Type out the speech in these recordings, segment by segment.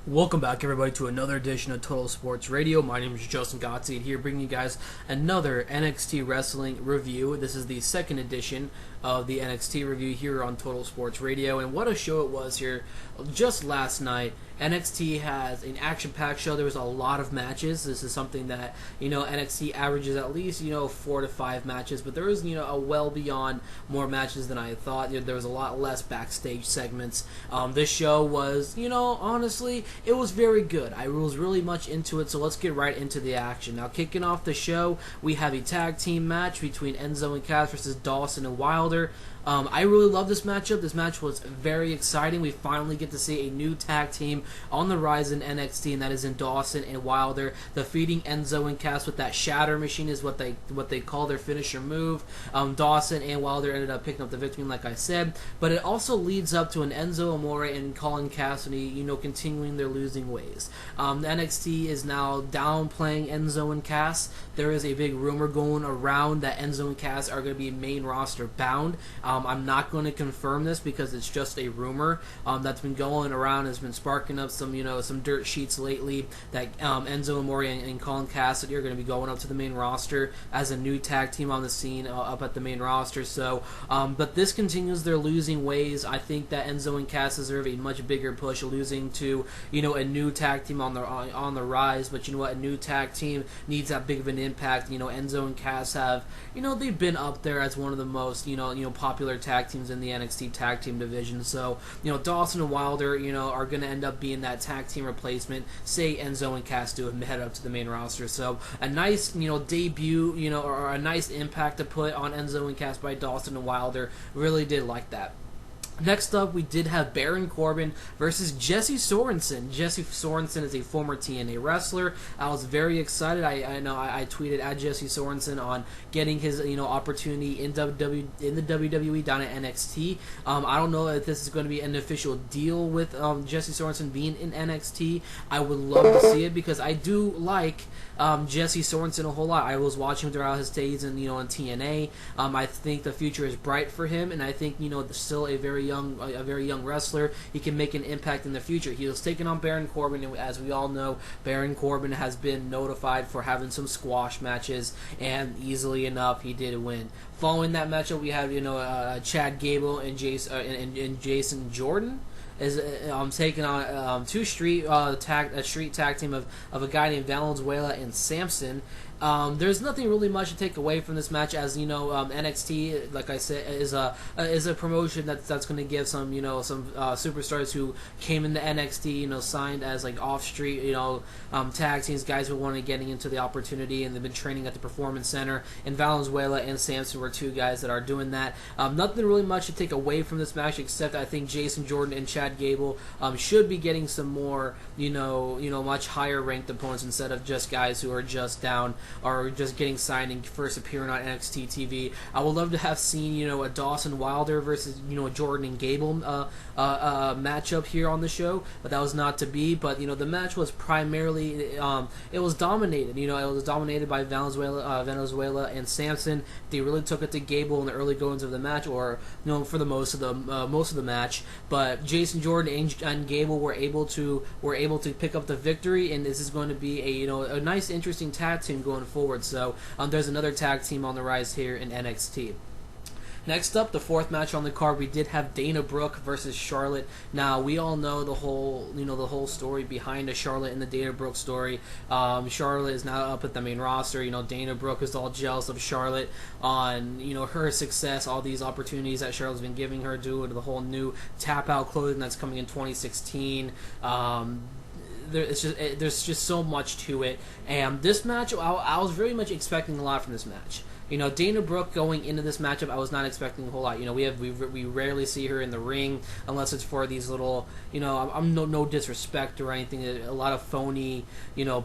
Welcome back, everybody, to another edition of Total Sports Radio. My name is Justin Godsey, and here bringing you guys another NXT Wrestling review. This is the second edition of the NXT review here on Total Sports Radio, and what a show it was here just last night. NXT has an action-packed show. There was a lot of matches. This is something that, NXT averages at least, 4 to 5 matches, but there was, a well beyond more matches than I had thought. There was a lot less backstage segments. This show was, honestly, it was very good. I was really much into it, so let's get right into the action. Now, kicking off the show, we have a tag team match between Enzo and Cass versus Dawson and Wilder. I really love this matchup. This match was very exciting. We finally get to see a new tag team on the rise in NXT, and that is in Dawson and Wilder defeating Enzo and Cass with that Shatter Machine is what they call their finisher move. Dawson and Wilder ended up picking up the victory, like I said, but it also leads up to an Enzo Amore and Colin Cassidy, continuing their losing ways. NXT is now downplaying Enzo and Cass. There is a big rumor going around that Enzo and Cass are going to be main roster bound. I'm not going to confirm this because it's just a rumor that's been going around, has been sparking up some dirt sheets lately that Enzo Amore and Colin Cassidy are going to be going up to the main roster as a new tag team on the scene up at the main roster. So, but this continues their losing ways. I think that Enzo and Cass deserve a much bigger push, losing to a new tag team on the rise. But you know what, a new tag team needs that big of an impact. Enzo and Cass have they've been up there as one of the most popular tag teams in the NXT tag team division. So, Dawson and Wilder, are going to end up being that tag team replacement. Say Enzo and Cass do head up to the main roster. So, a nice, debut, or a nice impact to put on Enzo and Cass by Dawson and Wilder. Really did like that. Next up, we did have Baron Corbin versus Jesse Sorensen. Jesse Sorensen is a former TNA wrestler. I was very excited. I know I tweeted at Jesse Sorensen on getting his opportunity in the WWE down at NXT. I don't know if this is going to be an official deal with Jesse Sorensen being in NXT. I would love to see it because I do like Jesse Sorensen a whole lot. I was watching him throughout his days in TNA. I think the future is bright for him, and I think still a very young wrestler. He can make an impact in the future. He was taking on Baron Corbin, and as we all know, Baron Corbin has been notified for having some squash matches, and easily enough, he did win. Following that matchup, we have Chad Gable and Jason Jordan is taking on a street tag team of a guy named Valenzuela and Samson. There's nothing really much to take away from this match, as NXT, like I said, is a promotion that's going to give some superstars who came into NXT, signed as like off street tag teams, guys who wanted getting into the opportunity, and they've been training at the Performance Center. And Valenzuela and Samson were two guys that are doing that. Nothing really much to take away from this match, except I think Jason Jordan and Chad Gable should be getting some more much higher ranked opponents instead of just guys who are just down or just getting signed and first appearing on NXT TV. I would love to have seen a Dawson Wilder versus Jordan and Gable matchup here on the show, but that was not to be. But the match was primarily it was dominated. It was dominated by Venezuela and Samson. They really took it to Gable in the early goings of the match, or for the most of the match. But Jason Jordan and Gable were able to pick up the victory, and this is going to be a nice, interesting tag team going forward. So there's another tag team on the rise here in NXT. Next up, the fourth match on the card, we did have Dana Brooke versus Charlotte. Now, we all know the whole story behind the Charlotte and the Dana Brooke story. Charlotte is now up at the main roster. Dana Brooke is all jealous of Charlotte on her success, all these opportunities that Charlotte's been giving her due to the whole new tap out clothing that's coming in 2016. There's just so much to it, and this match, I was very much expecting a lot from this match. Dana Brooke going into this matchup, I was not expecting a whole lot. We rarely see her in the ring unless it's for these little, I'm no disrespect or anything. A lot of phony,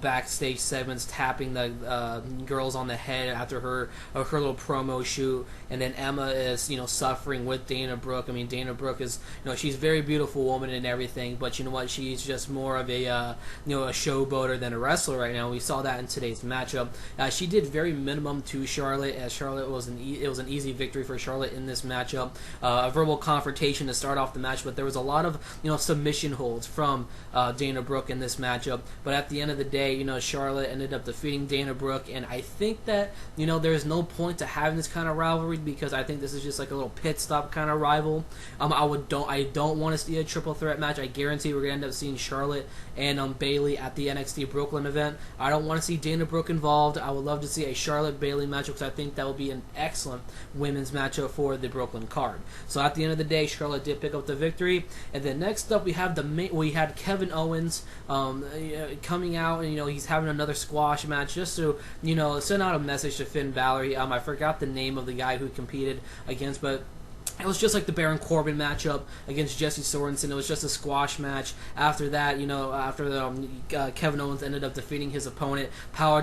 backstage segments, tapping the girls on the head after her little promo shoot, and then Emma is suffering with Dana Brooke. I mean, Dana Brooke is she's a very beautiful woman and everything, but you know what? She's just more of a showboater than a wrestler right now. We saw that in today's matchup. She did very minimum to Charlotte. Charlotte, as Charlotte was an easy victory for Charlotte in this matchup. A verbal confrontation to start off the match, but there was a lot of submission holds from Dana Brooke in this matchup. But at the end of the day, Charlotte ended up defeating Dana Brooke, and I think that there's no point to having this kind of rivalry, because I think this is just like a little pit stop kind of rival. I don't want to see a triple threat match. I guarantee we're gonna end up seeing Charlotte and Bayley at the NXT Brooklyn event. I don't want to see Dana Brooke involved. I would love to see a Charlotte Bayley matchup, because I think that will be an excellent women's matchup for the Brooklyn card. So at the end of the day, Charlotte did pick up the victory. And then next up, we had Kevin Owens coming out, and he's having another squash match just to send out a message to Finn Balor. I forgot the name of the guy who competed against, but it was just like the Baron Corbin matchup against Jesse Sorensen. It was just a squash match. After that, Kevin Owens ended up defeating his opponent, power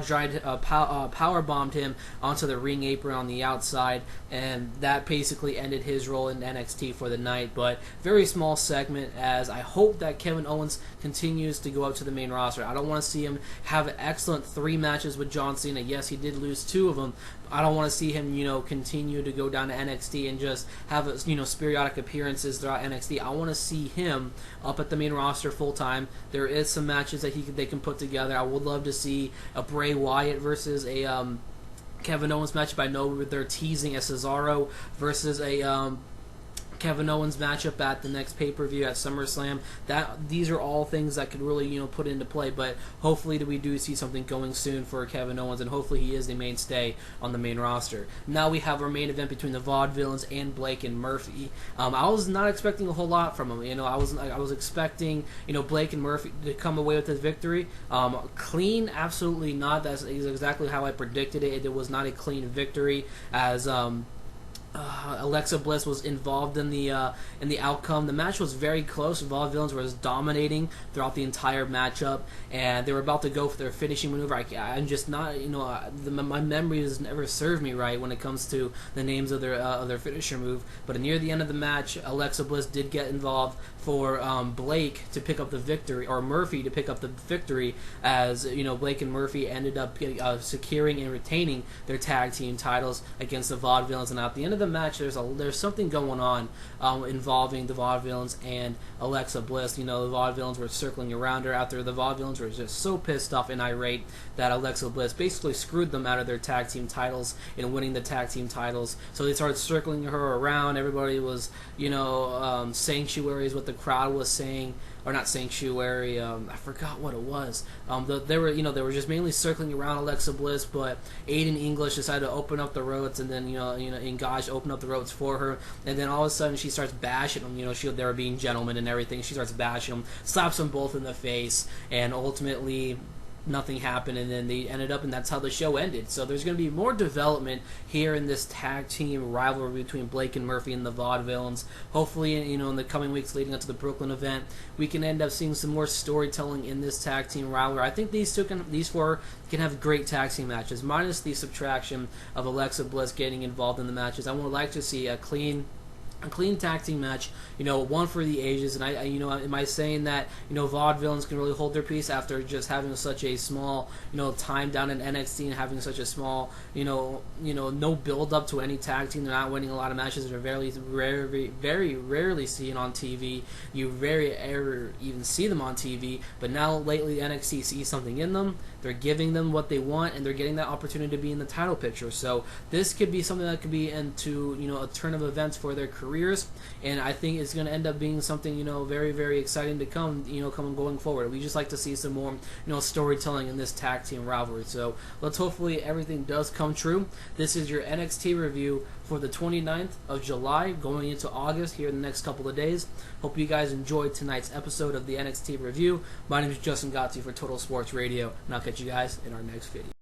bombed him onto the ring apron on the outside, and that basically ended his role in NXT for the night. But very small segment, as I hope that Kevin Owens continues to go up to the main roster. I don't want to see him have an excellent 3 matches with John Cena. Yes, he did lose 2 of them. I don't want to see him, continue to go down to NXT and just have, periodic appearances throughout NXT. I want to see him up at the main roster full time. There is some matches that they can put together. I would love to see a Bray Wyatt versus a Kevin Owens matchup. I know they're teasing a Cesaro versus a Kevin Owens matchup at the next pay-per-view at SummerSlam. These are all things that could really put into play, but hopefully we do see something going soon for Kevin Owens, and hopefully he is the mainstay on the main roster. Now we have our main event between the Vaudevillians and Blake and Murphy. I was not expecting a whole lot from them. I was expecting Blake and Murphy to come away with this victory. Clean, absolutely not. That's exactly how I predicted it. It was not a clean victory, as Alexa Bliss was involved in the outcome. The match was very close. Vaudevillians was dominating throughout the entire matchup, and they were about to go for their finishing maneuver. I'm just not, my memory has never served me right when it comes to the names of their finisher move. But near the end of the match, Alexa Bliss did get involved for Blake to pick up the victory, or Murphy to pick up the victory, as Blake and Murphy ended up securing and retaining their tag team titles against the Vaudevillians. And at the end of the match, there's something going on involving the Vaudevillians and Alexa Bliss. The Vaudevillians were circling around her after the Vaudevillians were just so pissed off and irate that Alexa Bliss basically screwed them out of their tag team titles and winning the tag team titles. So they started circling her around. Everybody was sanctuary is what the crowd was saying, or not sanctuary. I forgot what it was. They were just mainly circling around Alexa Bliss, but Aiden English decided to open up the ropes, and then Engage opened up the ropes for her, and then all of a sudden she starts bashing them. They were being gentlemen and everything. She starts bashing them, slaps them both in the face, and ultimately nothing happened, and then they ended up, and that's how the show ended. So there's going to be more development here in this tag team rivalry between Blake and Murphy and the Vaudevillains. Hopefully, in the coming weeks leading up to the Brooklyn event, we can end up seeing some more storytelling in this tag team rivalry. I think these four can have great tag team matches, minus the subtraction of Alexa Bliss getting involved in the matches. I would like to see a clean tag team match, one for the ages. And am I saying that Vaudevillains can really hold their peace after just having such a small time down in NXT and having such a small no build up to any tag team? They're not winning a lot of matches. They're very rarely seen on TV. You very ever even see them on TV. But now lately NXT sees something in them. They're giving them what they want, and they're getting that opportunity to be in the title picture. So this could be something that could be into a turn of events for their careers, and I think it's going to end up being something very, very exciting to come going forward. We just like to see some more storytelling in this tag team rivalry. So let's hopefully everything does come true. This is your NXT review for the 29th of July, going into August here in the next couple of days. Hope you guys enjoyed tonight's episode of the NXT review. My name is Justin Godsey for Total Sports Radio, and I'll catch you guys in our next video.